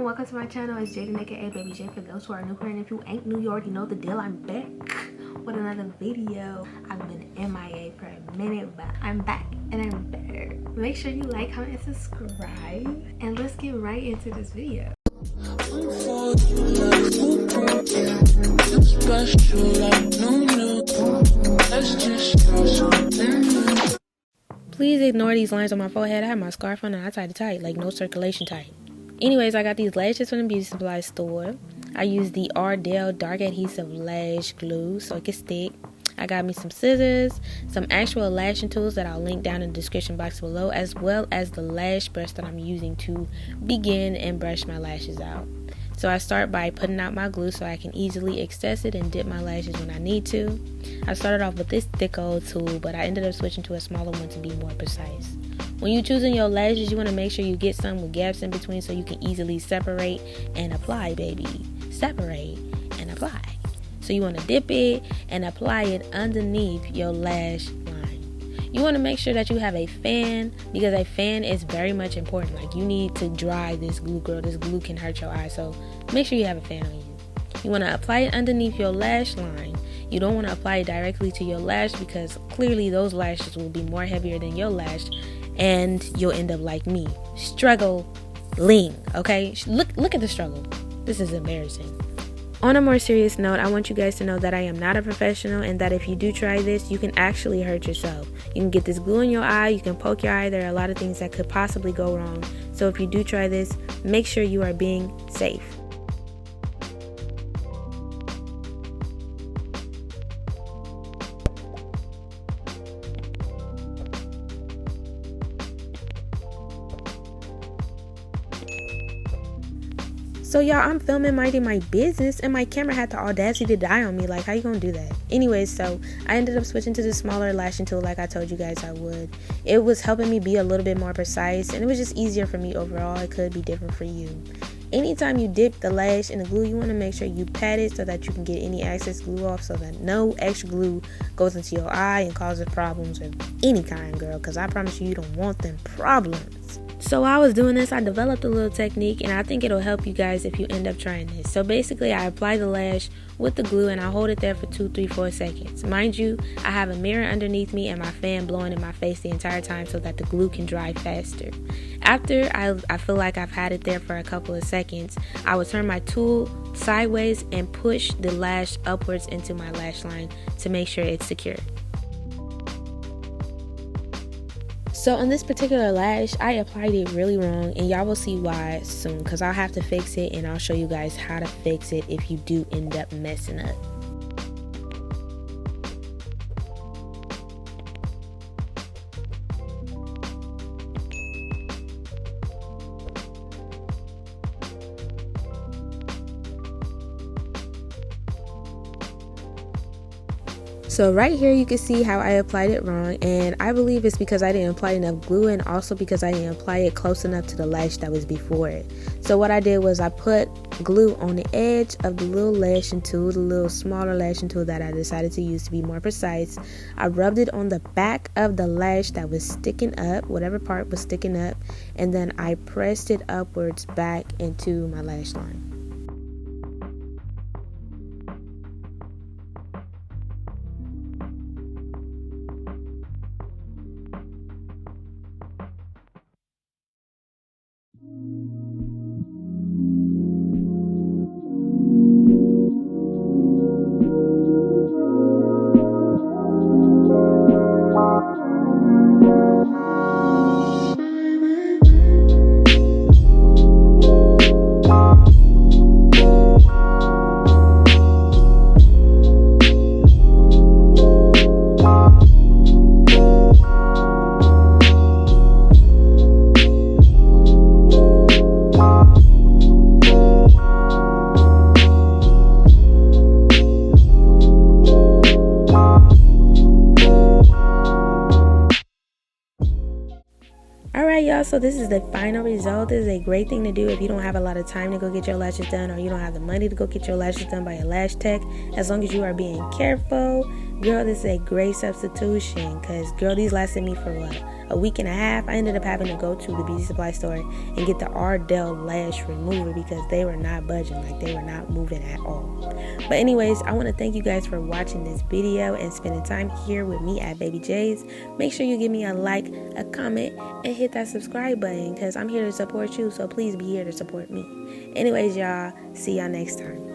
everyone, welcome to my channel. It's Jaden, aka Baby J, for those who are new here, and if you ain't new, you already know the deal. I'm back with another video. I've been MIA for a minute, but I'm back and I'm better. Make sure you like, comment, and subscribe, and let's get right into this video. Please ignore these lines on my forehead. I have my scarf on and I tied it tight, like no circulation tight. Anyways, I got these lashes from the beauty supply store. I used the Ardell dark adhesive lash glue so it can stick. I got me some scissors, some actual lashing tools that I'll link down in the description box below, as well as the lash brush that I'm using to begin and brush my lashes out. So I start by putting out my glue so I can easily access it and dip my lashes when I need to. I started off with this thick old tool, but I ended up switching to a smaller one to be more precise. When you're choosing your lashes, you want to make sure you get some with gaps in between so you can easily separate and apply, baby. Separate and apply. So you want to dip it and apply it underneath your lash line. You want to make sure that you have a fan, because a fan is very much important. Like, you need to dry this glue, girl. This glue can hurt your eyes, so make sure you have a fan on you. You want to apply it underneath your lash line. You don't want to apply it directly to your lash, because clearly those lashes will be more heavier than your lash, and you'll end up like me, struggling. Okay, look at the struggle. This is embarrassing. On a more serious note, I want you guys to know that I am not a professional, and that if you do try this, you can actually hurt yourself. You can get this glue in your eye, you can poke your eye. There are a lot of things that could possibly go wrong. So if you do try this, make sure you are being safe. So y'all, I'm filming minding my business and my camera had the audacity to die on me. Like, how you gonna do that? Anyways, so I ended up switching to the smaller lashing tool like I told you guys I would. It was helping me be a little bit more precise, and it was just easier for me overall. It could be different for you. Anytime you dip the lash in the glue, you want to make sure you pat it so that you can get any excess glue off, so that no extra glue goes into your eye and causes problems of any kind, girl, because I promise you don't want them problems. So while I was doing this, I developed a little technique, and I think it'll help you guys if you end up trying this. So basically, I apply the lash with the glue and I hold it there for 2, 3, 4 seconds. Mind you, I have a mirror underneath me and my fan blowing in my face the entire time so that the glue can dry faster. After I feel like I've had it there for a couple of seconds, I will turn my tool sideways and push the lash upwards into my lash line to make sure it's secure. So on this particular lash, I applied it really wrong, and y'all will see why soon, because I'll have to fix it, and I'll show you guys how to fix it if you do end up messing up. So right here you can see how I applied it wrong, and I believe it's because I didn't apply enough glue, and also because I didn't apply it close enough to the lash that was before it. So what I did was I put glue on the edge of the little lashing tool, the little smaller lashing tool that I decided to use to be more precise. I rubbed it on the back of the lash that was sticking up, whatever part was sticking up, and then I pressed it upwards back into my lash line. Alright y'all, so this is the final result. This is a great thing to do if you don't have a lot of time to go get your lashes done, or you don't have the money to go get your lashes done by a lash tech. As long as you are being careful, Girl, this is a great substitution because, girl, these lasted me for what, a week and a half. I ended up having to go to the beauty supply store and get the Ardell Lash remover because they were not budging, like they were not moving at all. But anyways, I want to thank you guys for watching this video and spending time here with me at Baby J's. Make sure you give me a like, a comment, and hit that subscribe button because I'm here to support you, so please be here to support me. Anyways, y'all, see y'all next time.